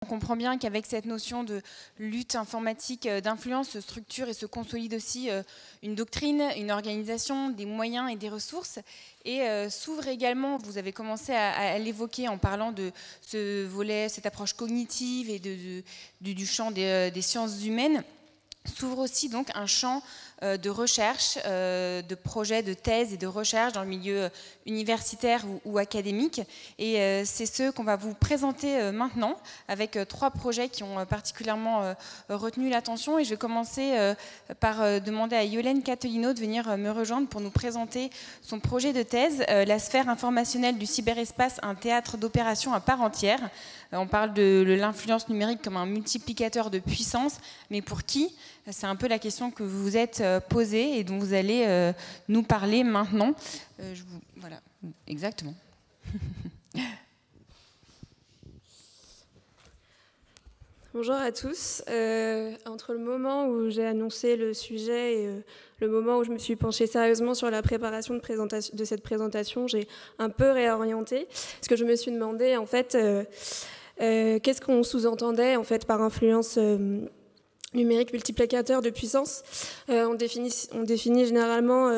On comprend bien qu'avec cette notion de lutte informatique d'influence se structure et se consolide aussi une doctrine, une organisation, des moyens et des ressources. Et s'ouvre également, vous avez commencé à l'évoquer en parlant de ce volet, cette approche cognitive et du champ des sciences humaines, s'ouvre aussi donc un champ de recherche, de projets, de thèses et de recherche dans le milieu universitaire ou académique. Et c'est ce qu'on va vous présenter maintenant, avec 3 projets qui ont particulièrement retenu l'attention. Et je vais commencer par demander à Yolène Catolino de venir me rejoindre pour nous présenter son projet de thèse, La sphère informationnelle du cyberespace, un théâtre d'opération à part entière. On parle de l'influence numérique comme un multiplicateur de puissance, mais pour qui ? C'est un peu la question que vous vous êtes posée et dont vous allez nous parler maintenant. Voilà, exactement. Bonjour à tous. Entre le moment où j'ai annoncé le sujet et le moment où je me suis penchée sérieusement sur la préparation de cette présentation, j'ai un peu réorienté. Parce que je me suis demandé, en fait, qu'est-ce qu'on sous-entendait en fait, par influence numérique multiplicateur de puissance. On définit généralement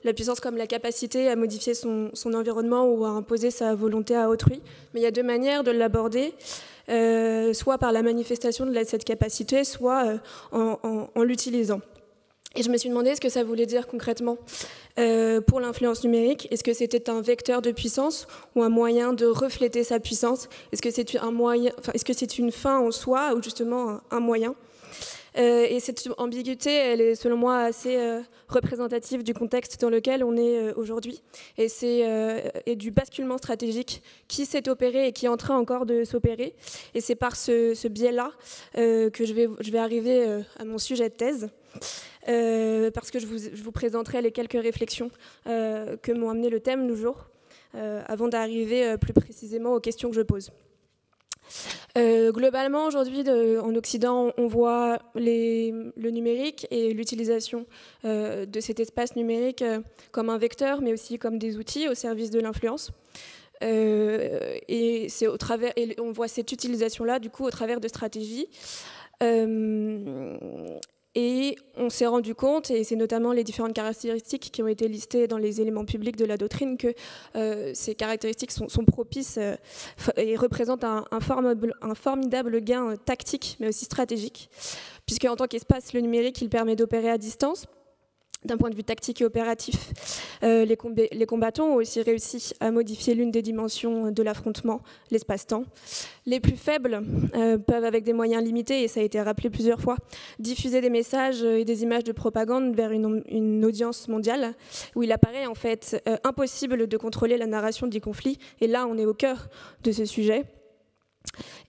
la puissance comme la capacité à modifier son environnement ou à imposer sa volonté à autrui. Mais il y a 2 manières de l'aborder, soit par la manifestation de cette capacité, soit en l'utilisant. Et je me suis demandé ce que ça voulait dire concrètement pour l'influence numérique. Est-ce que c'était un vecteur de puissance ou un moyen de refléter sa puissance ? Est-ce que c'est une fin en soi ou justement un moyen ? Et cette ambiguïté, elle est selon moi assez représentative du contexte dans lequel on est aujourd'hui. Et c'est du basculement stratégique qui s'est opéré et qui est en train encore de s'opérer. Et c'est par ce biais-là que je vais arriver à mon sujet de thèse. Parce que je vous présenterai les quelques réflexions que m'ont amené le thème du jour, avant d'arriver plus précisément aux questions que je pose. Globalement, aujourd'hui, en Occident, on voit le numérique et l'utilisation de cet espace numérique comme un vecteur, mais aussi comme des outils au service de l'influence. Et on voit cette utilisation-là, du coup, au travers de stratégies. Et on s'est rendu compte, et c'est notamment les différentes caractéristiques qui ont été listées dans les éléments publics de la doctrine, que ces caractéristiques sont propices et représentent un formidable gain tactique, mais aussi stratégique, puisque en tant qu'espace, le numérique, il permet d'opérer à distance. D'un point de vue tactique et opératif, les combattants ont aussi réussi à modifier l'une des dimensions de l'affrontement, l'espace-temps. Les plus faibles peuvent, avec des moyens limités, et ça a été rappelé plusieurs fois, diffuser des messages et des images de propagande vers une audience mondiale, où il apparaît en fait impossible de contrôler la narration du conflit. Et là, on est au cœur de ce sujet.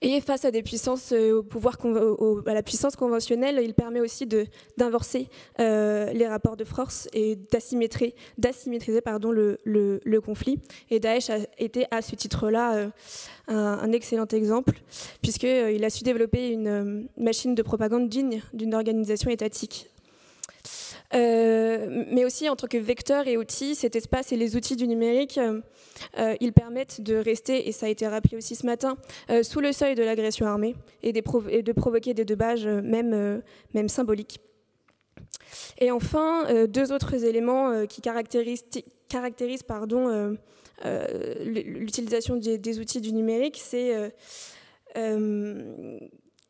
Et face à des puissances, à la puissance conventionnelle, il permet aussi d'inverser les rapports de force et d'asymétriser le conflit. Et Daesh a été à ce titre-là un excellent exemple, puisqu'il a su développer une machine de propagande digne d'une organisation étatique. Mais aussi en tant que vecteur et outil, cet espace et les outils du numérique, ils permettent de rester, et ça a été rappelé aussi ce matin, sous le seuil de l'agression armée et de provoquer des dommages même symboliques. Et enfin, 2 autres éléments qui caractérisent l'utilisation des outils du numérique, c'est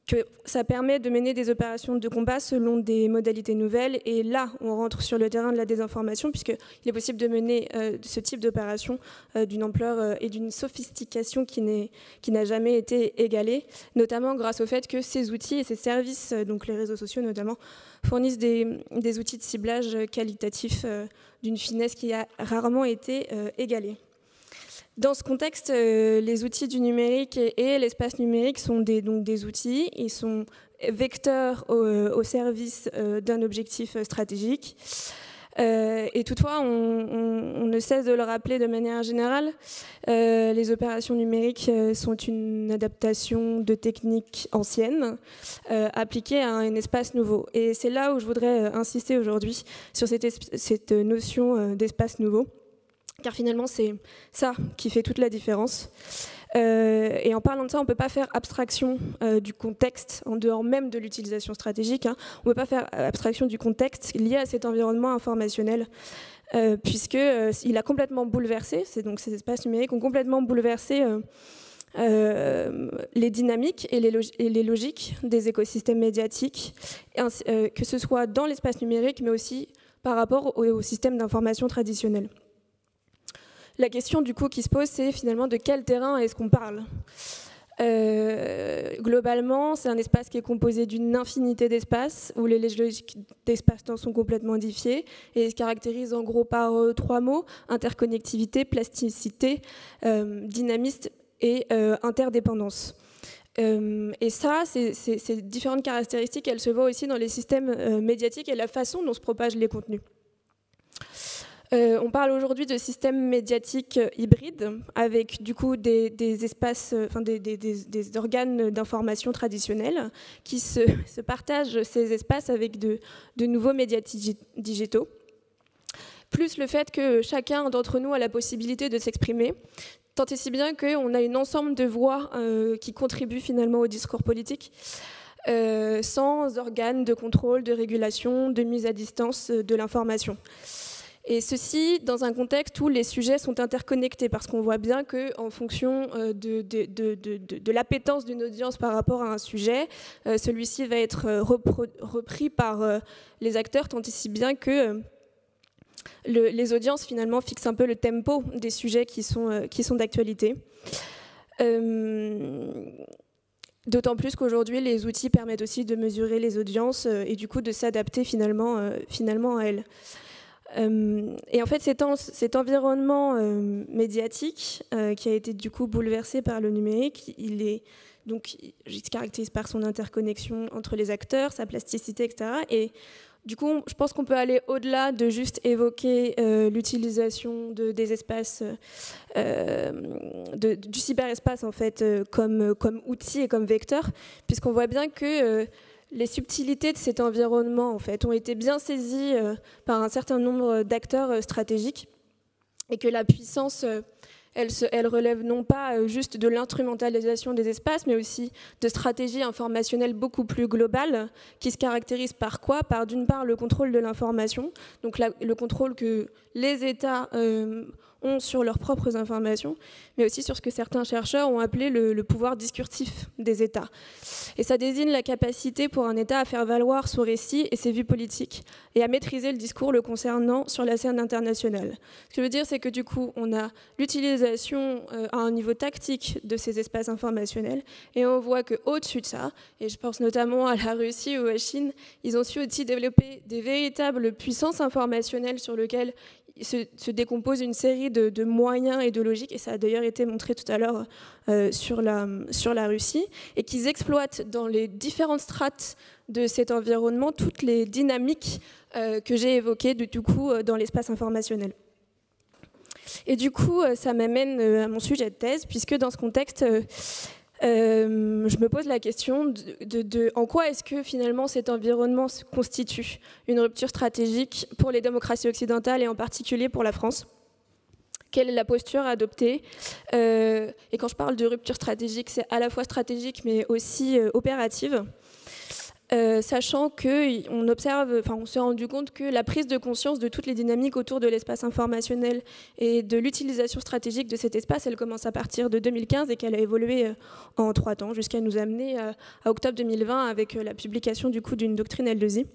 que ça permet de mener des opérations de combat selon des modalités nouvelles. Et là, on rentre sur le terrain de la désinformation, puisqu'il est possible de mener ce type d'opération d'une ampleur et d'une sophistication qui n'a jamais été égalée, notamment grâce au fait que ces outils et ces services, donc les réseaux sociaux notamment, fournissent des outils de ciblage qualitatifs d'une finesse qui a rarement été égalée. Dans ce contexte, les outils du numérique et l'espace numérique sont des outils, ils sont vecteurs au service d'un objectif stratégique. Et toutefois, on ne cesse de le rappeler de manière générale, les opérations numériques sont une adaptation de techniques anciennes appliquées à un espace nouveau. Et c'est là où je voudrais insister aujourd'hui sur cette notion d'espace nouveau. Car finalement, c'est ça qui fait toute la différence. Et en parlant de ça, on ne peut pas faire abstraction du contexte, en dehors même de l'utilisation stratégique, hein. On ne peut pas faire abstraction du contexte lié à cet environnement informationnel, puisqu'il a complètement bouleversé, donc ces espaces numériques ont complètement bouleversé les dynamiques et les logiques des écosystèmes médiatiques, que ce soit dans l'espace numérique, mais aussi par rapport au système d'information traditionnel. La question du coup qui se pose, c'est finalement de quel terrain est-ce qu'on parle ? Globalement, c'est un espace qui est composé d'une infinité d'espaces, où les logiques d'espace-temps sont complètement modifiées, et se caractérise en gros par 3 mots: interconnectivité, plasticité, dynamisme et interdépendance. Et ça, ces différentes caractéristiques, elles se voient aussi dans les systèmes médiatiques et la façon dont se propagent les contenus. On parle aujourd'hui de systèmes médiatiques hybrides, avec du coup des espaces, des organes d'information traditionnels qui se partagent ces espaces avec de nouveaux médias digitaux, plus le fait que chacun d'entre nous a la possibilité de s'exprimer, tant et si bien qu'on a un ensemble de voix qui contribuent finalement au discours politique, sans organes de contrôle, de régulation, de mise à distance de l'information. Et ceci dans un contexte où les sujets sont interconnectés, parce qu'on voit bien qu'en fonction de l'appétence d'une audience par rapport à un sujet, celui-ci va être repris par les acteurs, tant et si bien que les audiences finalement fixent un peu le tempo des sujets qui sont d'actualité. D'autant plus qu'aujourd'hui, les outils permettent aussi de mesurer les audiences et du coup de s'adapter finalement à elles. Et en fait, cet environnement médiatique qui a été du coup bouleversé par le numérique, il se caractérise par son interconnexion entre les acteurs, sa plasticité, etc. Et du coup, je pense qu'on peut aller au-delà de juste évoquer l'utilisation des espaces, du cyberespace en fait, comme outil et comme vecteur, puisqu'on voit bien que les subtilités de cet environnement en fait, ont été bien saisies par un certain nombre d'acteurs stratégiques, et que la puissance, elle relève non pas juste de l'instrumentalisation des espaces, mais aussi de stratégies informationnelles beaucoup plus globales, qui se caractérisent par quoi ? Par d'une part le contrôle de l'information, donc le contrôle que les États ont sur leurs propres informations, mais aussi sur ce que certains chercheurs ont appelé le pouvoir discursif des États. Et ça désigne la capacité pour un État à faire valoir son récit et ses vues politiques, et à maîtriser le discours le concernant sur la scène internationale. Ce que je veux dire, c'est que du coup, on a l'utilisation à un niveau tactique de ces espaces informationnels, et on voit qu'au-dessus de ça, et je pense notamment à la Russie ou à la Chine, ils ont su aussi développer des véritables puissances informationnelles sur lesquelles se décompose une série de moyens et de logiques, et ça a d'ailleurs été montré tout à l'heure sur la Russie, et qu'ils exploitent dans les différentes strates de cet environnement toutes les dynamiques que j'ai évoquées du coup dans l'espace informationnel. Et du coup, ça m'amène à mon sujet de thèse, puisque dans ce contexte, je me pose la question de en quoi est-ce que finalement cet environnement constitue une rupture stratégique pour les démocraties occidentales et en particulier pour la France. Quelle est la posture adoptée ? Et quand je parle de rupture stratégique, c'est à la fois stratégique mais aussi opérative. Sachant on s'est rendu compte que la prise de conscience de toutes les dynamiques autour de l'espace informationnel et de l'utilisation stratégique de cet espace, elle commence à partir de 2015 et qu'elle a évolué en 3 temps jusqu'à nous amener à octobre 2020 avec la publication du coup d'une doctrine L2I.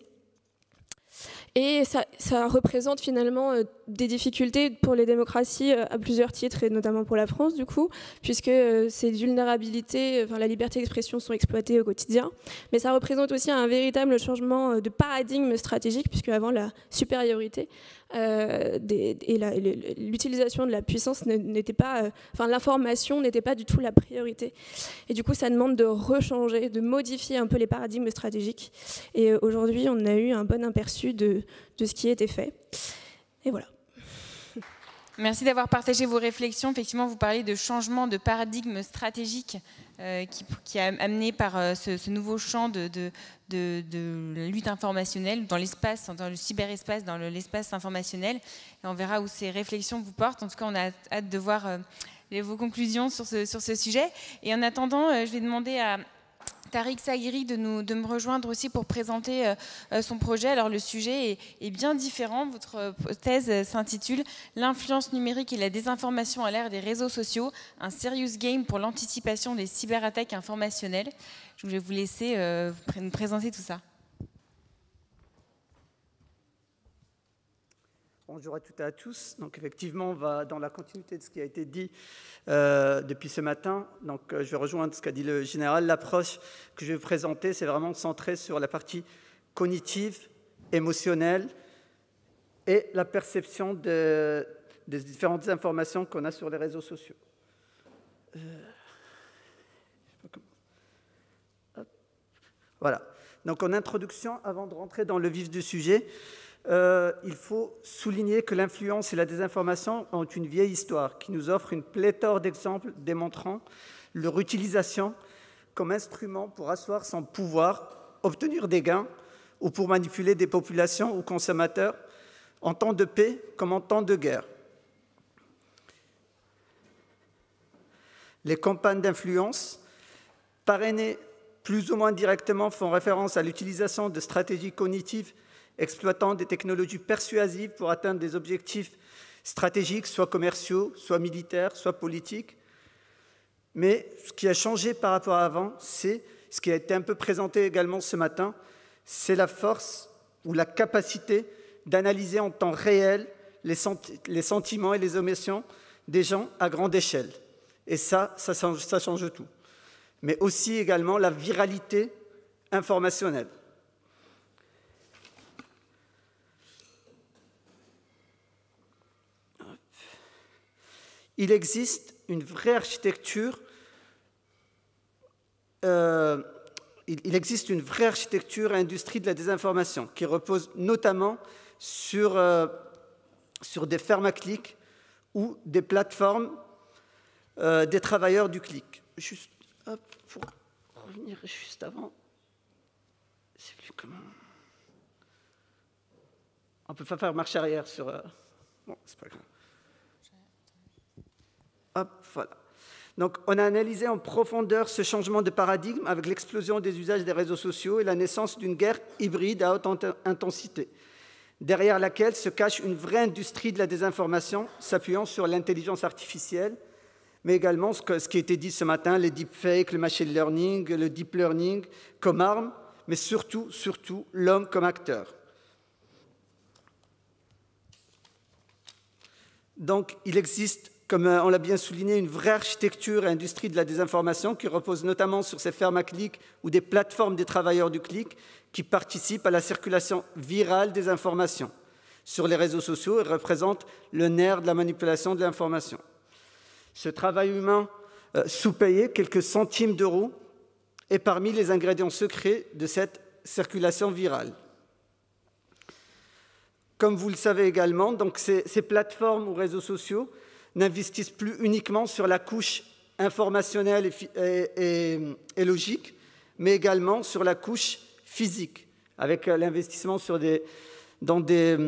Et ça représente finalement des difficultés pour les démocraties à plusieurs titres, et notamment pour la France du coup, puisque ces vulnérabilités, la liberté d'expression sont exploitées au quotidien. Mais ça représente aussi un véritable changement de paradigme stratégique, puisque avant la supériorité et l'utilisation de la puissance n'était pas, l'information n'était pas du tout la priorité. Et du coup, ça demande de rechanger, de modifier un peu les paradigmes stratégiques. Et aujourd'hui, on a eu un bon aperçu de ce qui était fait. Et voilà. Merci d'avoir partagé vos réflexions. Effectivement, vous parlez de changement de paradigme stratégique qui est amené par ce nouveau champ de la lutte informationnelle dans l'espace, dans le cyberespace, dans l'espace informationnel. Et on verra où ces réflexions vous portent. En tout cas, on a hâte de voir vos conclusions sur ce sujet. Et en attendant, je vais demander à Tariq Saghiri de me rejoindre aussi pour présenter son projet. Alors le sujet est bien différent. Votre thèse s'intitule « L'influence numérique et la désinformation à l'ère des réseaux sociaux, un serious game pour l'anticipation des cyberattaques informationnelles ». Je vais vous laisser nous présenter tout ça. Bonjour à toutes et à tous. Donc effectivement, on va dans la continuité de ce qui a été dit depuis ce matin. Donc je vais rejoindre ce qu'a dit le général. L'approche que je vais vous présenter, c'est vraiment centrée sur la partie cognitive, émotionnelle et la perception des différentes informations qu'on a sur les réseaux sociaux. Voilà. Donc en introduction, avant de rentrer dans le vif du sujet, il faut souligner que l'influence et la désinformation ont une vieille histoire qui nous offre une pléthore d'exemples démontrant leur utilisation comme instrument pour asseoir son pouvoir, obtenir des gains ou pour manipuler des populations ou consommateurs en temps de paix comme en temps de guerre. Les campagnes d'influence, parrainées plus ou moins directement, font référence à l'utilisation de stratégies cognitives exploitant des technologies persuasives pour atteindre des objectifs stratégiques, soit commerciaux, soit militaires, soit politiques. Mais ce qui a changé par rapport à avant, c'est ce qui a été un peu présenté également ce matin, c'est la force ou la capacité d'analyser en temps réel les sentiments et les émotions des gens à grande échelle. Et ça change tout. Mais aussi également la viralité informationnelle. Il existe une vraie architecture et industrie de la désinformation qui repose notamment sur des fermes à clics ou des plateformes des travailleurs du clic. Juste pour revenir juste avant, c'est plus comment. On ne peut pas faire marche arrière sur. Bon, c'est pas grave. Hop, voilà. Donc, on a analysé en profondeur ce changement de paradigme avec l'explosion des usages des réseaux sociaux et la naissance d'une guerre hybride à haute intensité, derrière laquelle se cache une vraie industrie de la désinformation s'appuyant sur l'intelligence artificielle, mais également ce qui a été dit ce matin, les deepfakes, le machine learning, le deep learning comme arme, mais surtout l'homme comme acteur. Donc, il existe, comme on l'a bien souligné, une vraie architecture et industrie de la désinformation qui repose notamment sur ces fermes à clics ou des plateformes des travailleurs du clic qui participent à la circulation virale des informations sur les réseaux sociaux et représentent le nerf de la manipulation de l'information. Ce travail humain sous-payé, quelques centimes d'euros, est parmi les ingrédients secrets de cette circulation virale. Comme vous le savez également, donc ces plateformes ou réseaux sociaux n'investissent plus uniquement sur la couche informationnelle et logique, mais également sur la couche physique, avec l'investissement dans des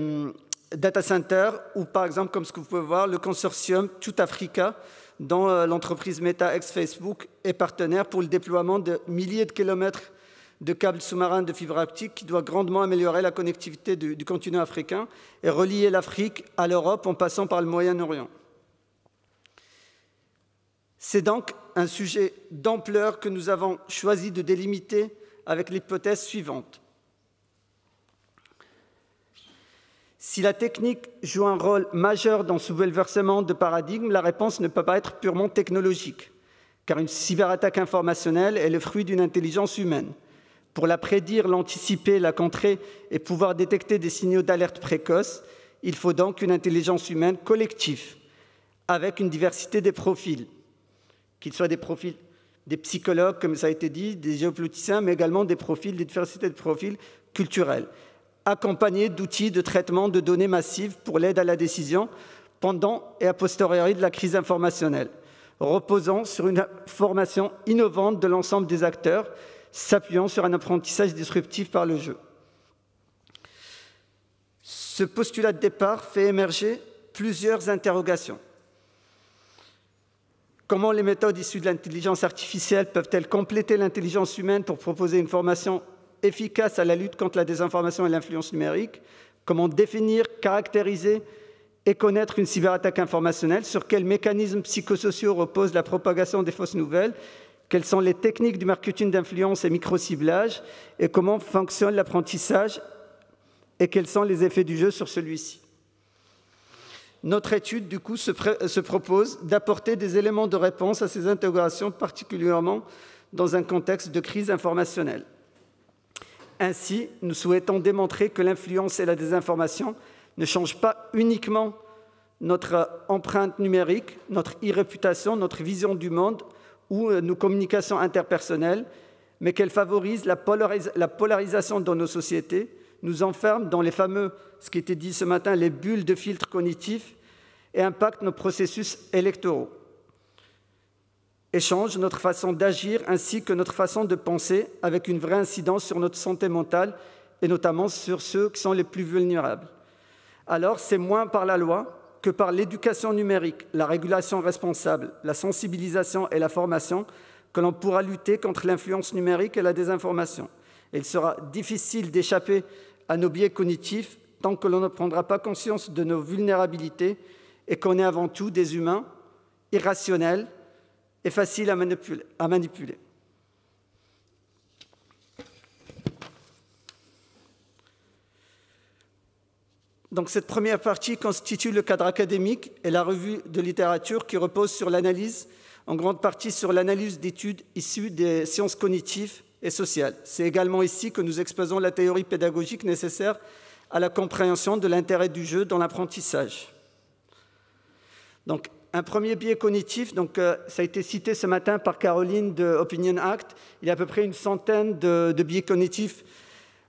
data centers, ou par exemple, comme ce que vous pouvez voir, le consortium Tout Africa, dont l'entreprise Meta ex-Facebook est partenaire pour le déploiement de milliers de kilomètres de câbles sous-marins de fibre optique qui doit grandement améliorer la connectivité du continent africain et relier l'Afrique à l'Europe en passant par le Moyen-Orient. C'est donc un sujet d'ampleur que nous avons choisi de délimiter avec l'hypothèse suivante. Si la technique joue un rôle majeur dans ce bouleversement de paradigme, la réponse ne peut pas être purement technologique, car une cyberattaque informationnelle est le fruit d'une intelligence humaine. Pour la prédire, l'anticiper, la contrer et pouvoir détecter des signaux d'alerte précoces, il faut donc une intelligence humaine collective, avec une diversité des profils, qu'ils soient des profils des psychologues, comme ça a été dit, des géopoliticiens, mais également des diversités de profils culturels, accompagnés d'outils de traitement de données massives pour l'aide à la décision pendant et a posteriori de la crise informationnelle, reposant sur une formation innovante de l'ensemble des acteurs, s'appuyant sur un apprentissage disruptif par le jeu. Ce postulat de départ fait émerger plusieurs interrogations. Comment les méthodes issues de l'intelligence artificielle peuvent-elles compléter l'intelligence humaine pour proposer une formation efficace à la lutte contre la désinformation et l'influence numérique? Comment définir, caractériser et connaître une cyberattaque informationnelle? Sur quels mécanismes psychosociaux repose la propagation des fausses nouvelles? Quelles sont les techniques du marketing d'influence et micro-ciblage? Et comment fonctionne l'apprentissage? Et quels sont les effets du jeu sur celui-ci? Notre étude, du coup, se propose d'apporter des éléments de réponse à ces interrogations, particulièrement dans un contexte de crise informationnelle. Ainsi, nous souhaitons démontrer que l'influence et la désinformation ne changent pas uniquement notre empreinte numérique, notre e-réputation, notre vision du monde ou nos communications interpersonnelles, mais qu'elles favorisent la polarisation dans nos sociétés, nous enferment dans les fameux, ce qui était dit ce matin, les bulles de filtres cognitifs et impactent nos processus électoraux. Et changent notre façon d'agir ainsi que notre façon de penser avec une vraie incidence sur notre santé mentale et notamment sur ceux qui sont les plus vulnérables. Alors, c'est moins par la loi que par l'éducation numérique, la régulation responsable, la sensibilisation et la formation que l'on pourra lutter contre l'influence numérique et la désinformation. Et il sera difficile d'échapper à nos biais cognitifs tant que l'on ne prendra pas conscience de nos vulnérabilités et qu'on est avant tout des humains irrationnels et faciles à manipuler. Donc, cette première partie constitue le cadre académique et la revue de littérature qui repose sur l'analyse, en grande partie sur l'analyse d'études issues des sciences cognitives et sociales. C'est également ici que nous exposons la théorie pédagogique nécessaire à la compréhension de l'intérêt du jeu dans l'apprentissage. Donc, un premier biais cognitif, ça a été cité ce matin par Caroline de Opinion Act. Il y a à peu près une centaine de biais cognitifs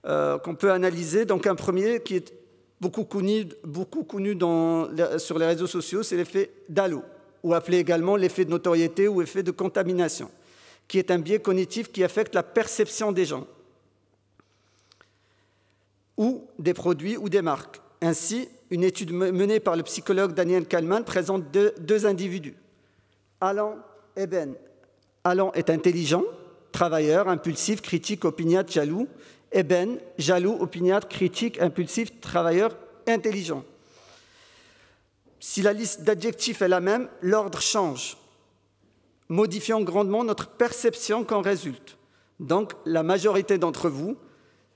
qu'on peut analyser. Donc, un premier qui est beaucoup connu sur les réseaux sociaux, c'est l'effet d'halo, ou appelé également l'effet de notoriété ou effet de contamination, qui est un biais cognitif qui affecte la perception des gens, ou des produits ou des marques. Ainsi, une étude menée par le psychologue Daniel Kahneman présente deux individus, Alan et Ben. Alan est intelligent, travailleur, impulsif, critique, opiniâtre, jaloux, et Ben, jaloux, opiniâtre, critique, impulsif, travailleur, intelligent. Si la liste d'adjectifs est la même, l'ordre change, modifiant grandement notre perception qu'en résulte. Donc, la majorité d'entre vous,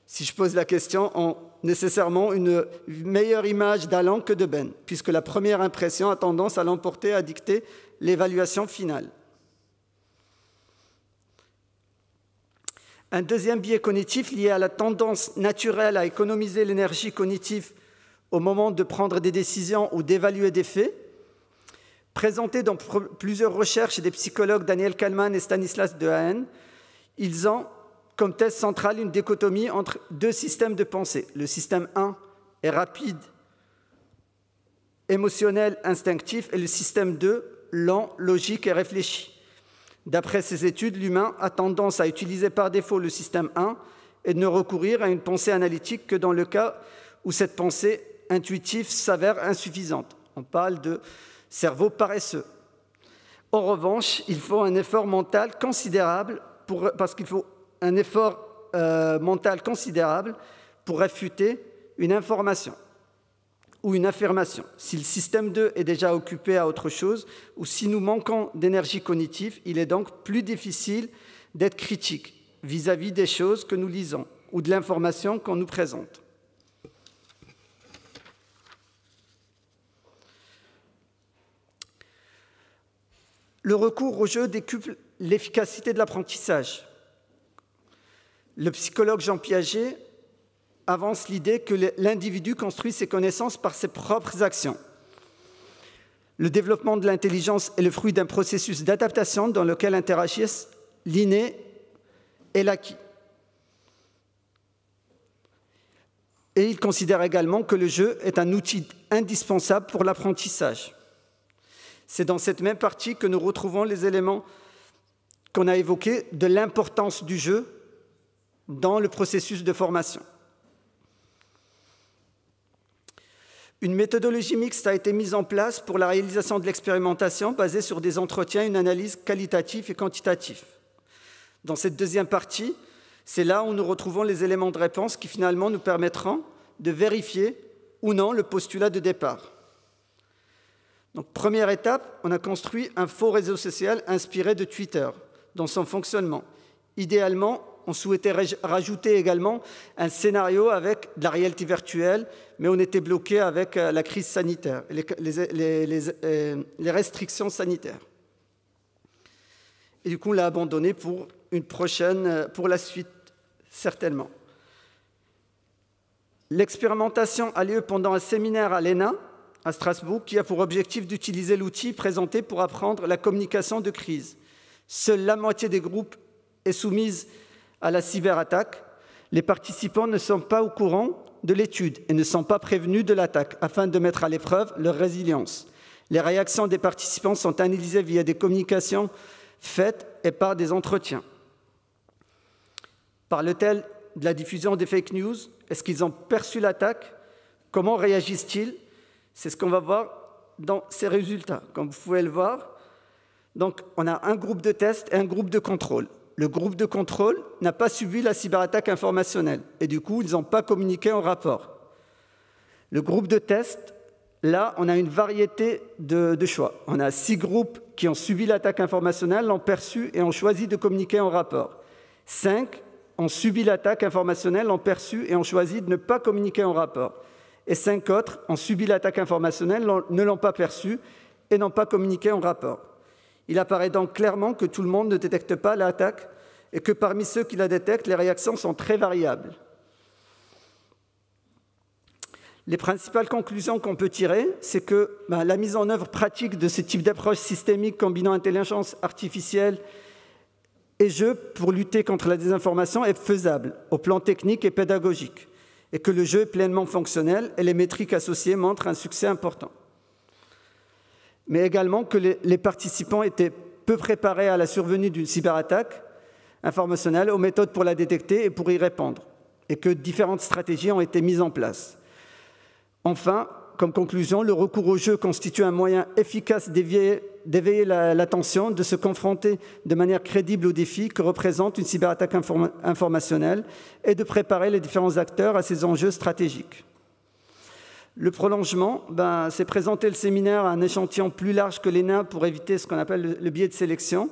si je pose la question, ont nécessairement une meilleure image d'Alan que de Ben, puisque la première impression a tendance à l'emporter, à dicter l'évaluation finale. Un deuxième biais cognitif lié à la tendance naturelle à économiser l'énergie cognitive au moment de prendre des décisions ou d'évaluer des faits, présenté dans plusieurs recherches des psychologues Daniel Kahneman et Stanislas Dehaene, ils ont comme thèse centrale une dichotomie entre deux systèmes de pensée. Le système 1 est rapide, émotionnel, instinctif, et le système 2, lent, logique et réfléchi. D'après ces études, l'humain a tendance à utiliser par défaut le système 1 et de ne recourir à une pensée analytique que dans le cas où cette pensée intuitive s'avère insuffisante. On parle de cerveau paresseux. En revanche, il faut un effort mental considérable pour réfuter une information ou une affirmation. Si le système 2 est déjà occupé à autre chose ou si nous manquons d'énergie cognitive, il est donc plus difficile d'être critique vis-à-vis des choses que nous lisons ou de l'information qu'on nous présente. Le recours au jeu décuple l'efficacité de l'apprentissage. Le psychologue Jean Piaget avance l'idée que l'individu construit ses connaissances par ses propres actions. Le développement de l'intelligence est le fruit d'un processus d'adaptation dans lequel interagissent l'inné et l'acquis. Et il considère également que le jeu est un outil indispensable pour l'apprentissage. C'est dans cette même partie que nous retrouvons les éléments qu'on a évoqués de l'importance du jeu dans le processus de formation. Une méthodologie mixte a été mise en place pour la réalisation de l'expérimentation basée sur des entretiens, une analyse qualitative et quantitative. Dans cette deuxième partie, c'est là où nous retrouvons les éléments de réponse qui finalement nous permettront de vérifier ou non le postulat de départ. Donc, première étape, on a construit un faux réseau social inspiré de Twitter dans son fonctionnement. Idéalement, on souhaitait rajouter également un scénario avec de la réalité virtuelle, mais on était bloqué avec la crise sanitaire, les restrictions sanitaires. Et du coup, on l'a abandonné pour la suite, certainement. L'expérimentation a lieu pendant un séminaire à l'ENA, à Strasbourg, qui a pour objectif d'utiliser l'outil présenté pour apprendre la communication de crise. Seule la moitié des groupes est soumise à la cyberattaque. Les participants ne sont pas au courant de l'étude et ne sont pas prévenus de l'attaque afin de mettre à l'épreuve leur résilience. Les réactions des participants sont analysées via des communications faites et par des entretiens. Parle-t-elle de la diffusion des fake news? Est-ce qu'ils ont perçu l'attaque? Comment réagissent-ils? C'est ce qu'on va voir dans ces résultats. Comme vous pouvez le voir, donc, on a un groupe de test et un groupe de contrôle. Le groupe de contrôle n'a pas subi la cyberattaque informationnelle et du coup, ils n'ont pas communiqué en rapport. Le groupe de test, là, on a une variété de choix. On a 6 groupes qui ont subi l'attaque informationnelle, l'ont perçu et ont choisi de communiquer en rapport. 5 ont subi l'attaque informationnelle, l'ont perçu et ont choisi de ne pas communiquer en rapport. Et 5 autres ont subi l'attaque informationnelle, ne l'ont pas perçu et n'ont pas communiqué en rapport. Il apparaît donc clairement que tout le monde ne détecte pas l'attaque et que parmi ceux qui la détectent, les réactions sont très variables. Les principales conclusions qu'on peut tirer, c'est que la mise en œuvre pratique de ce type d'approche systémique combinant intelligence artificielle et jeu pour lutter contre la désinformation est faisable au plan technique et pédagogique, et que le jeu est pleinement fonctionnel et les métriques associées montrent un succès important. Mais également que les participants étaient peu préparés à la survenue d'une cyberattaque informationnelle, aux méthodes pour la détecter et pour y répondre, et que différentes stratégies ont été mises en place. Enfin, comme conclusion, le recours au jeu constitue un moyen efficace d'éveiller l'attention, de se confronter de manière crédible aux défis que représente une cyberattaque informationnelle et de préparer les différents acteurs à ces enjeux stratégiques. Le prolongement, c'est présenter le séminaire à un échantillon plus large que l'ENA pour éviter ce qu'on appelle le biais de sélection.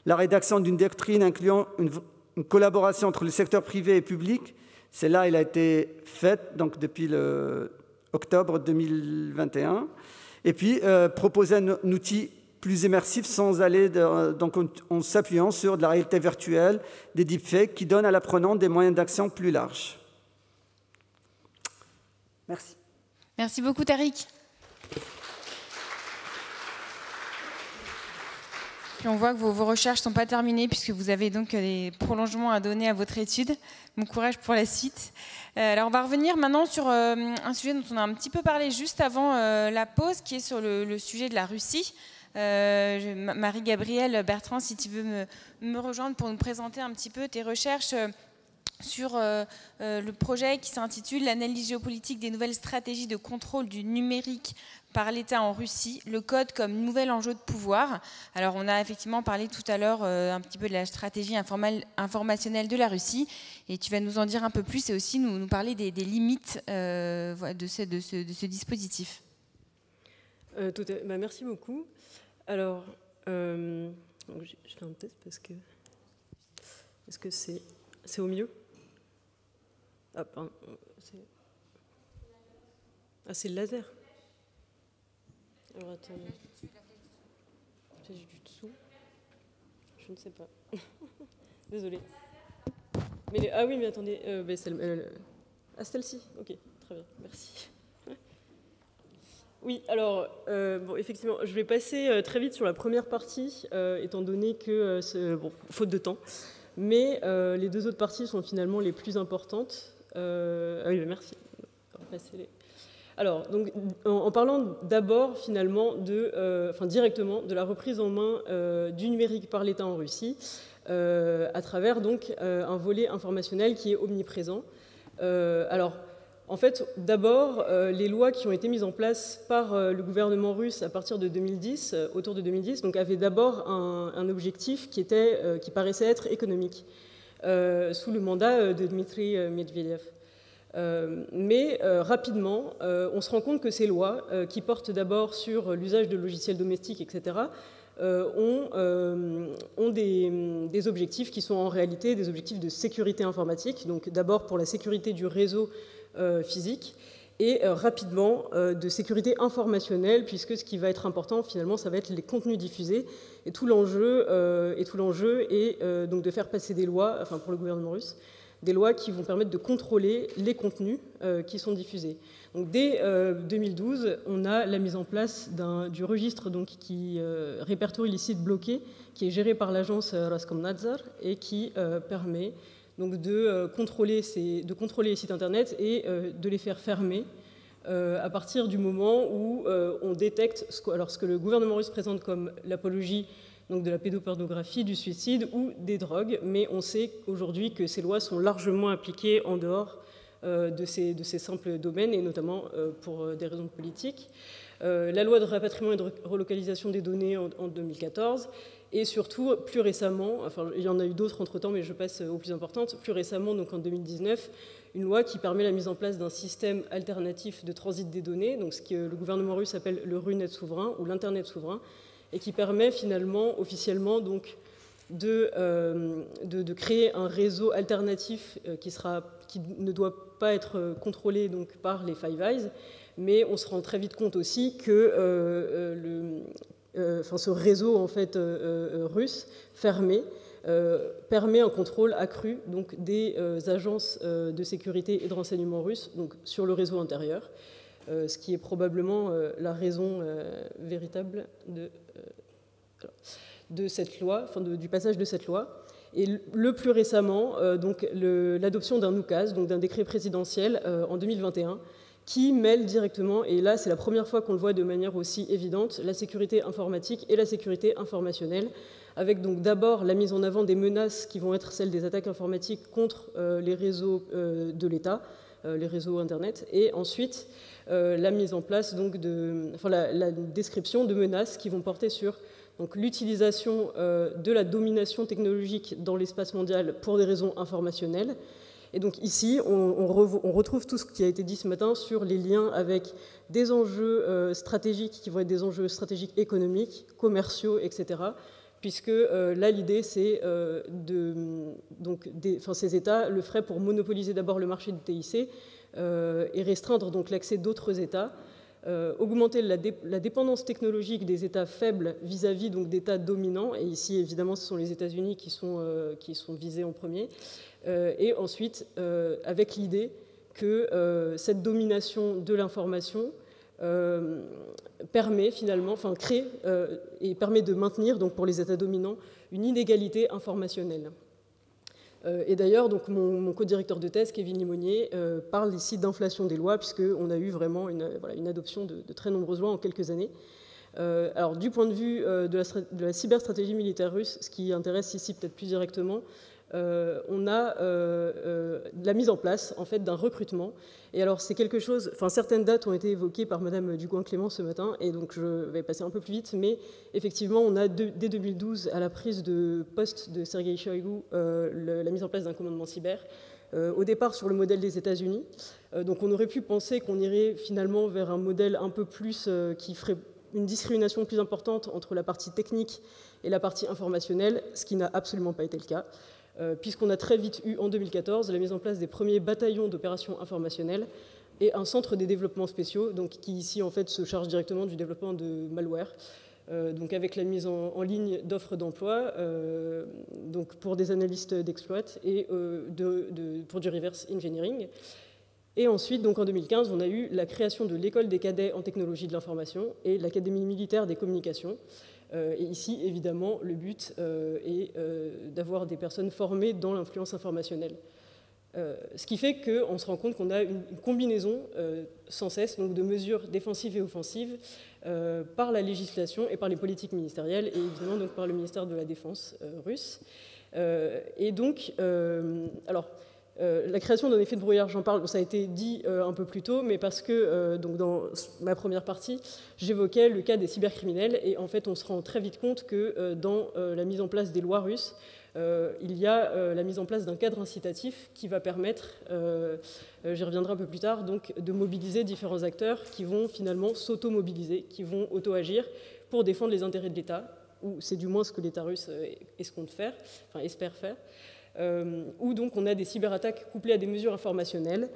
La rédaction d'une doctrine incluant une collaboration entre le secteur privé et public, celle-là, elle a été faite donc, depuis octobre 2021. Et puis, proposer un outil plus immersif sans aller en s'appuyant sur de la réalité virtuelle, des deepfakes qui donnent à l'apprenant des moyens d'action plus larges. Merci. Merci beaucoup, Tariq. Puis on voit que vos recherches ne sont pas terminées puisque vous avez donc des prolongements à donner à votre étude. Bon courage pour la suite. Alors on va revenir maintenant sur un sujet dont on a un petit peu parlé juste avant la pause, qui est sur le sujet de la Russie. Marie-Gabrielle Bertrand, si tu veux me rejoindre pour nous présenter un petit peu tes recherches sur le projet qui s'intitule « L'analyse géopolitique des nouvelles stratégies de contrôle du numérique par l'État en Russie, le code comme nouvel enjeu de pouvoir ». Alors on a effectivement parlé tout à l'heure un petit peu de la stratégie informationnelle de la Russie, et tu vas nous en dire un peu plus et aussi nous parler des limites de ce dispositif. Merci beaucoup. Alors, je fais un test parce que c'est au mieux. Ah, pardon. C'est le laser. Alors, attends. J'ai du dessous. Je ne sais pas. Désolée. Oui, mais attendez. C'est celle-ci. Ok, très bien. Merci. Oui, alors, effectivement, je vais passer très vite sur la première partie, étant donné que, faute de temps. Mais les deux autres parties sont finalement les plus importantes. Oui, merci. Alors, donc, en parlant d'abord, finalement, directement de la reprise en main du numérique par l'État en Russie, à travers donc un volet informationnel qui est omniprésent. Alors, En fait, d'abord, les lois qui ont été mises en place par le gouvernement russe à partir de 2010, autour de 2010, donc avaient d'abord un objectif qui paraissait être économique, sous le mandat de Dmitri Medvedev. Mais rapidement, on se rend compte que ces lois, qui portent d'abord sur l'usage de logiciels domestiques, etc., ont des objectifs qui sont en réalité des objectifs de sécurité informatique, donc d'abord pour la sécurité du réseau physique, et rapidement de sécurité informationnelle, puisque ce qui va être important finalement, ça va être les contenus diffusés, et tout l'enjeu est donc de faire passer des lois, enfin pour le gouvernement russe, des lois qui vont permettre de contrôler les contenus qui sont diffusés. Donc, dès 2012, on a la mise en place du registre donc, qui répertorie les sites bloqués, qui est géré par l'agence Roskomnadzor et qui permet donc, de contrôler les sites Internet et de les faire fermer à partir du moment où on détecte ce que le gouvernement russe présente comme l'apologie donc de la pédopornographie, du suicide ou des drogues, mais on sait aujourd'hui que ces lois sont largement appliquées en dehors de ces simples domaines, et notamment pour des raisons politiques. La loi de rapatriement et de relocalisation des données en 2014, et surtout, plus récemment, enfin il y en a eu d'autres entre-temps, mais je passe aux plus importantes, plus récemment, donc en 2019, une loi qui permet la mise en place d'un système alternatif de transit des données, donc ce que le gouvernement russe appelle le RUNet souverain, ou l'Internet souverain, et qui permet finalement, officiellement, donc, de créer un réseau alternatif qui ne doit pas être contrôlé donc, par les Five Eyes, mais on se rend très vite compte aussi que ce réseau en fait, russe fermé permet un contrôle accru donc, des agences de sécurité et de renseignement russes donc, sur le réseau intérieur, ce qui est probablement la raison véritable de cette loi, enfin du passage de cette loi. Et le plus récemment, donc l'adoption d'un oukaz, donc d'un décret présidentiel en 2021, qui mêle directement, et là c'est la première fois qu'on le voit de manière aussi évidente, la sécurité informatique et la sécurité informationnelle, avec donc d'abord la mise en avant des menaces qui vont être celles des attaques informatiques contre les réseaux de l'État, les réseaux Internet, et ensuite la mise en place donc la description de menaces qui vont porter sur l'utilisation de la domination technologique dans l'espace mondial pour des raisons informationnelles. Et donc ici, on retrouve tout ce qui a été dit ce matin sur les liens avec des enjeux stratégiques qui vont être des enjeux stratégiques économiques, commerciaux, etc. Puisque là, l'idée, c'est ces États le feraient pour monopoliser d'abord le marché du TIC et restreindre donc l'accès d'autres États, augmenter la dépendance technologique des États faibles vis-à-vis donc d'États dominants, et ici évidemment ce sont les États-Unis qui sont visés en premier, et ensuite avec l'idée que cette domination de l'information permet finalement, crée et permet de maintenir donc pour les États dominants une inégalité informationnelle. Et d'ailleurs, donc mon co-directeur de thèse, Kevin Limonier, parle ici d'inflation des lois, puisqu'on a eu vraiment une adoption de très nombreuses lois en quelques années. Alors, du point de vue de la cyberstratégie militaire russe, ce qui intéresse ici peut-être plus directement, on a la mise en place en fait, d'un recrutement. Et alors, c'est quelque chose... Enfin, certaines dates ont été évoquées par Madame Dugouin-Clément ce matin, et donc je vais passer un peu plus vite, mais effectivement, on a dès 2012, à la prise de poste de Sergei Shoigu, la mise en place d'un commandement cyber, au départ sur le modèle des États-Unis. Donc, on aurait pu penser qu'on irait finalement vers un modèle un peu plus qui ferait une discrimination plus importante entre la partie technique et la partie informationnelle, ce qui n'a absolument pas été le cas. Puisqu'on a très vite eu, en 2014, la mise en place des premiers bataillons d'opérations informationnelles et un centre des développements spéciaux, donc, qui ici en fait, se charge directement du développement de malware, donc avec la mise en ligne d'offres d'emploi donc pour des analystes d'exploit et pour du reverse engineering. Et ensuite, donc en 2015, on a eu la création de l'école des cadets en technologie de l'information et l'Académie militaire des communications. Et ici, évidemment, le but est d'avoir des personnes formées dans l'influence informationnelle. Ce qui fait qu'on se rend compte qu'on a une combinaison sans cesse donc, de mesures défensives et offensives par la législation et par les politiques ministérielles, et évidemment donc, par le ministère de la Défense russe. Et donc, alors, La création d'un effet de brouillard, j'en parle, ça a été dit un peu plus tôt, mais parce que donc dans ma première partie, j'évoquais le cas des cybercriminels, et en fait on se rend très vite compte que dans la mise en place des lois russes, il y a la mise en place d'un cadre incitatif qui va permettre, j'y reviendrai un peu plus tard, donc, de mobiliser différents acteurs qui vont finalement s'auto-mobiliser, qui vont auto-agir pour défendre les intérêts de l'État, ou c'est du moins ce que l'État russe espère faire. Où donc on a des cyberattaques couplées à des mesures informationnelles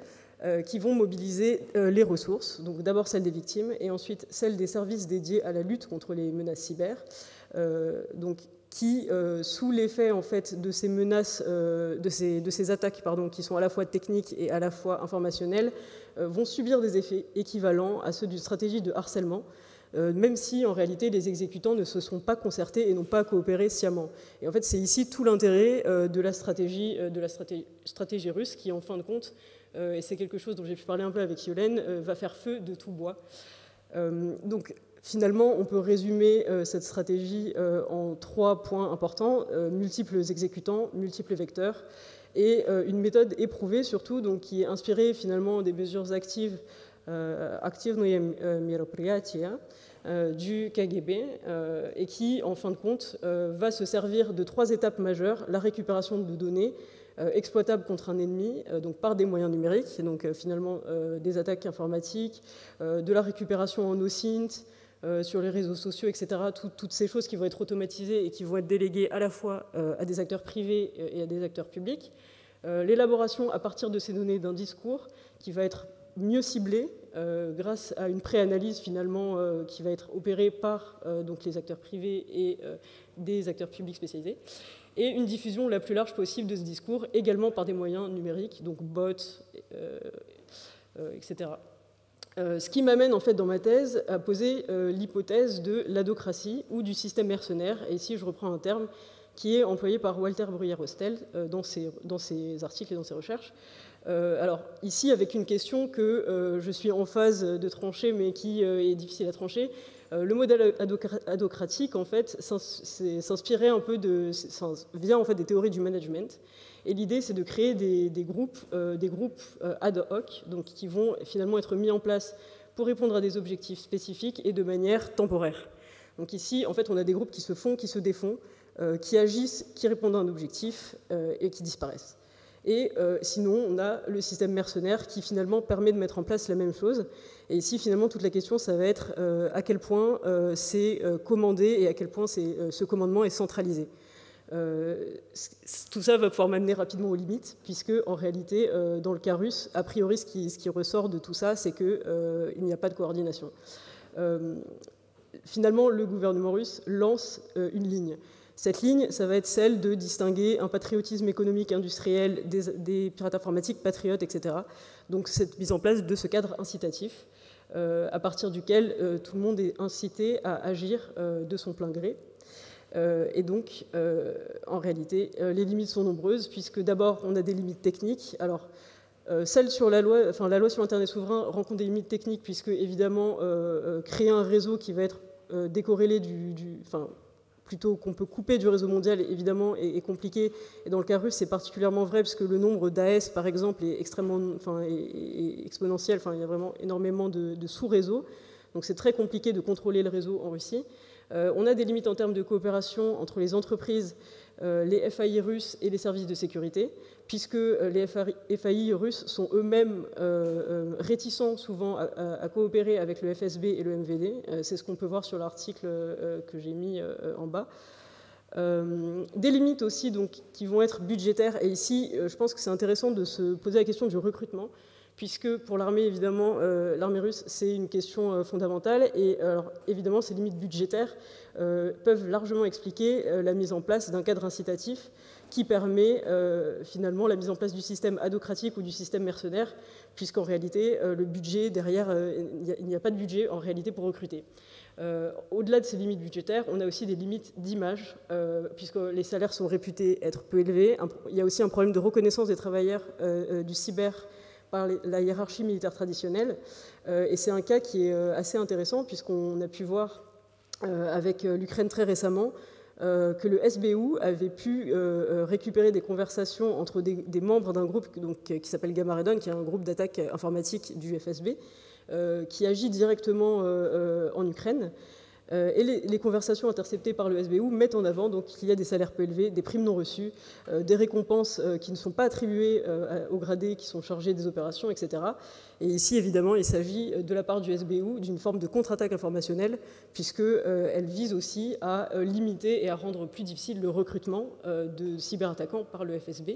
qui vont mobiliser les ressources, donc d'abord celles des victimes et ensuite celles des services dédiés à la lutte contre les menaces cyber, donc qui, sous l'effet en fait de ces menaces, de ces attaques qui sont à la fois techniques et à la fois informationnelles, vont subir des effets équivalents à ceux d'une stratégie de harcèlement, même si en réalité les exécutants ne se sont pas concertés et n'ont pas coopéré sciemment. Et en fait c'est ici tout l'intérêt de la stratégie russe qui en fin de compte, et c'est quelque chose dont j'ai pu parler un peu avec Yolène, va faire feu de tout bois. Donc finalement on peut résumer cette stratégie en 3 points importants, multiples exécutants, multiples vecteurs, et une méthode éprouvée surtout, donc, qui est inspirée finalement des mesures actives du KGB, et qui, en fin de compte, va se servir de 3 étapes majeures: la récupération de données exploitables contre un ennemi, donc par des moyens numériques, donc finalement des attaques informatiques, de la récupération en OSINT, sur les réseaux sociaux, etc. Toutes ces choses qui vont être automatisées et qui vont être déléguées à la fois à des acteurs privés et à des acteurs publics. L'élaboration à partir de ces données d'un discours qui va être mieux ciblé grâce à une préanalyse finalement qui va être opérée par donc les acteurs privés et des acteurs publics spécialisés, et une diffusion la plus large possible de ce discours, également par des moyens numériques, donc bots, etc. Ce qui m'amène en fait dans ma thèse à poser l'hypothèse de l'adocratie ou du système mercenaire, et ici je reprends un terme qui est employé par Walter Bruyère-Hostel dans ses articles et dans ses recherches. Alors ici avec une question que je suis en phase de trancher mais qui est difficile à trancher. Le modèle adocratique en fait s'inspirait un peu vient en fait des théories du management, et l'idée c'est de créer des groupes ad hoc, donc qui vont finalement être mis en place pour répondre à des objectifs spécifiques et de manière temporaire. Donc ici en fait on a des groupes qui se font, qui se défont, qui agissent, qui répondent à un objectif et qui disparaissent. Et sinon, on a le système mercenaire qui finalement permet de mettre en place la même chose. Et ici, finalement, toute la question, ça va être à quel point c'est commandé et à quel point ce commandement est centralisé. Tout ça va pouvoir m'amener rapidement aux limites, puisque en réalité, dans le cas russe, a priori, ce qui ressort de tout ça, c'est qu'il n'y a pas de coordination. Finalement, le gouvernement russe lance une ligne. Cette ligne, ça va être celle de distinguer un patriotisme économique, industriel, des pirates informatiques, patriotes, etc. Donc cette mise en place de ce cadre incitatif, à partir duquel tout le monde est incité à agir de son plein gré. Et donc, en réalité, les limites sont nombreuses, puisque d'abord, on a des limites techniques. Alors, celle sur la loi sur l'Internet souverain rencontre des limites techniques, puisque, évidemment, créer un réseau qui va être décorrélé plutôt qu'on peut couper du réseau mondial, évidemment, est compliqué. Et dans le cas russe, c'est particulièrement vrai, parce que le nombre d'AS, par exemple, est exponentiel. Il y a vraiment énormément de sous-réseaux. Donc c'est très compliqué de contrôler le réseau en Russie. On a des limites en termes de coopération entre les entreprises, les FAI russes et les services de sécurité, puisque les FAI russes sont eux-mêmes réticents souvent à coopérer avec le FSB et le MVD. C'est ce qu'on peut voir sur l'article que j'ai mis en bas. Des limites aussi donc, qui vont être budgétaires. Et ici, je pense que c'est intéressant de se poser la question du recrutement, puisque pour l'armée, évidemment, l'armée russe, c'est une question fondamentale. Et alors, évidemment, ces limites budgétaires peuvent largement expliquer la mise en place d'un cadre incitatif qui permet finalement la mise en place du système adocratique ou du système mercenaire, puisqu'en réalité, le budget derrière, il n'y a pas de budget en réalité pour recruter. Au-delà de ces limites budgétaires, on a aussi des limites d'image, puisque les salaires sont réputés être peu élevés. Il y a aussi un problème de reconnaissance des travailleurs du cyber par la hiérarchie militaire traditionnelle. Et c'est un cas qui est assez intéressant, puisqu'on a pu voir avec l'Ukraine très récemment que le SBU avait pu récupérer des conversations entre des membres d'un groupe donc, qui s'appelle Gamma Ray Dawn, qui est un groupe d'attaque informatique du FSB, qui agit directement en Ukraine. Et les conversations interceptées par le SBU mettent en avant qu'il y a des salaires peu élevés, des primes non reçues, des récompenses qui ne sont pas attribuées aux gradés qui sont chargés des opérations, etc. Et ici, évidemment, il s'agit de la part du SBU d'une forme de contre-attaque informationnelle, puisqu'elle vise aussi à limiter et à rendre plus difficile le recrutement de cyberattaquants par le FSB.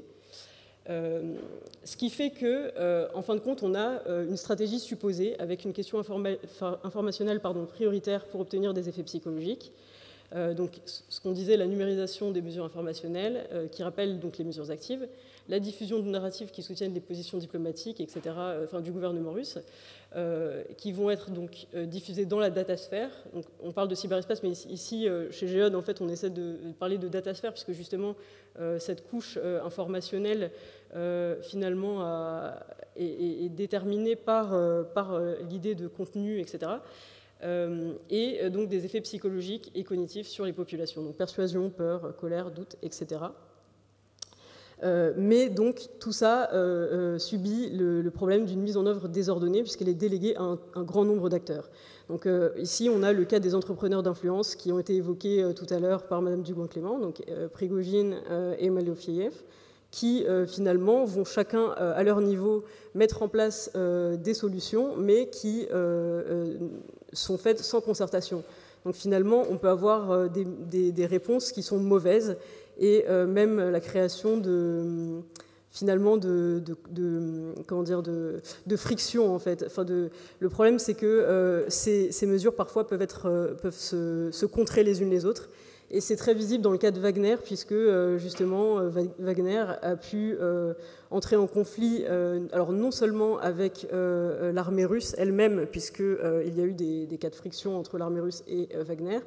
Ce qui fait qu'en fin de compte, on a une stratégie supposée avec une question informationnelle prioritaire pour obtenir des effets psychologiques. Donc, ce qu'on disait, la numérisation des mesures informationnelles, qui rappelle donc les mesures actives, la diffusion de narratifs qui soutiennent les positions diplomatiques, etc., du gouvernement russe, qui vont être donc diffusés dans la datasphère. Donc, on parle de cyberespace, mais ici, chez Géode, en fait, on essaie de parler de datasphère, puisque justement, cette couche informationnelle, finalement, est déterminée par l'idée de contenu, etc., et donc des effets psychologiques et cognitifs sur les populations, donc persuasion, peur, colère, doute, etc. Mais donc tout ça subit le problème d'une mise en œuvre désordonnée puisqu'elle est déléguée à un grand nombre d'acteurs. Donc ici on a le cas des entrepreneurs d'influence qui ont été évoqués tout à l'heure par Madame Dugouin-Clément, donc Prigojine et Malofiev, qui finalement vont chacun à leur niveau mettre en place des solutions, mais qui sont faites sans concertation. Donc finalement, on peut avoir des réponses qui sont mauvaises, et même la création de friction en fait. Le problème, c'est que ces mesures parfois peuvent se contrer les unes les autres. Et c'est très visible dans le cas de Wagner, puisque justement Wagner a pu entrer en conflit, alors non seulement avec l'armée russe elle-même, puisqu'il y a eu des cas de friction entre l'armée russe et Wagner,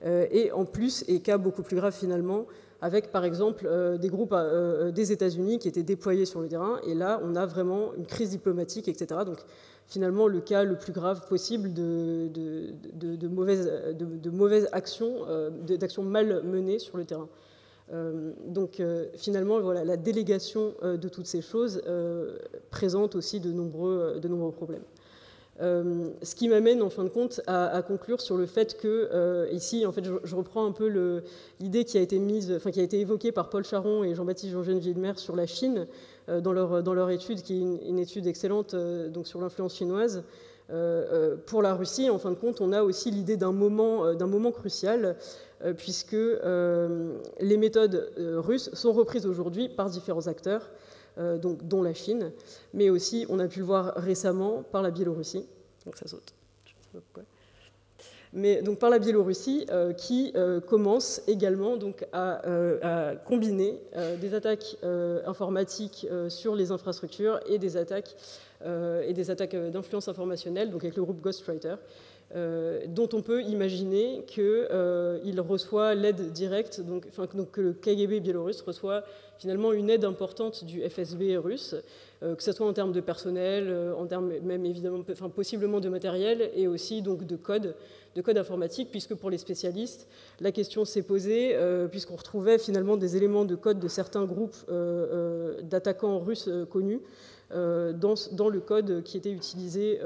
et en plus, et cas beaucoup plus grave finalement, avec par exemple des groupes des États-Unis qui étaient déployés sur le terrain, et là on a vraiment une crise diplomatique, etc. Donc finalement le cas le plus grave possible de mauvaises actions, d'actions mal menées sur le terrain. Donc finalement voilà, la délégation de toutes ces choses présente aussi de nombreux problèmes. Ce qui m'amène en fin de compte à conclure sur le fait que ici, en fait, je reprends un peu l'idée qui a été évoquée par Paul Charon et Jean-Baptiste Jean-Geneviève sur la Chine dans leur étude, qui est une étude excellente donc sur l'influence chinoise. Pour la Russie, en fin de compte, on a aussi l'idée d'un moment crucial, puisque les méthodes russes sont reprises aujourd'hui par différents acteurs, donc, dont la Chine, mais aussi, on a pu le voir récemment, par la Biélorussie. Donc ça saute, je ne sais pas pourquoi. Mais donc par la Biélorussie, qui commence également donc, à combiner des attaques informatiques sur les infrastructures et des attaques d'influence informationnelle, donc avec le groupe Ghostwriter, dont on peut imaginer qu'il reçoit l'aide directe, donc que le KGB biélorusse reçoit finalement une aide importante du FSB russe, que ce soit en termes de personnel, en termes même évidemment, possiblement de matériel, et aussi donc de code informatique, puisque pour les spécialistes, la question s'est posée, puisqu'on retrouvait finalement des éléments de code de certains groupes d'attaquants russes connus dans le code qui était utilisé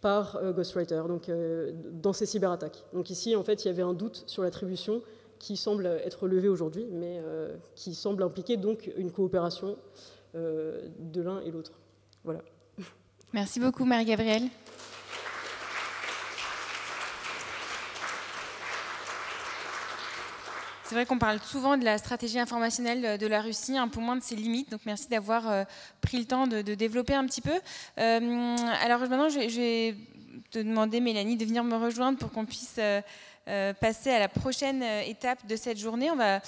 par Ghostwriter, donc dans ces cyberattaques. Donc ici, en fait, il y avait un doute sur l'attribution qui semble être levé aujourd'hui, mais qui semble impliquer donc une coopération de l'un et l'autre. Voilà. Merci beaucoup, Marie-Gabrielle. C'est vrai qu'on parle souvent de la stratégie informationnelle de la Russie, un peu moins de ses limites, donc merci d'avoir pris le temps de développer un petit peu. Alors maintenant, je vais te demander, Mélanie, de venir me rejoindre pour qu'on puisse passer à la prochaine étape de cette journée. On va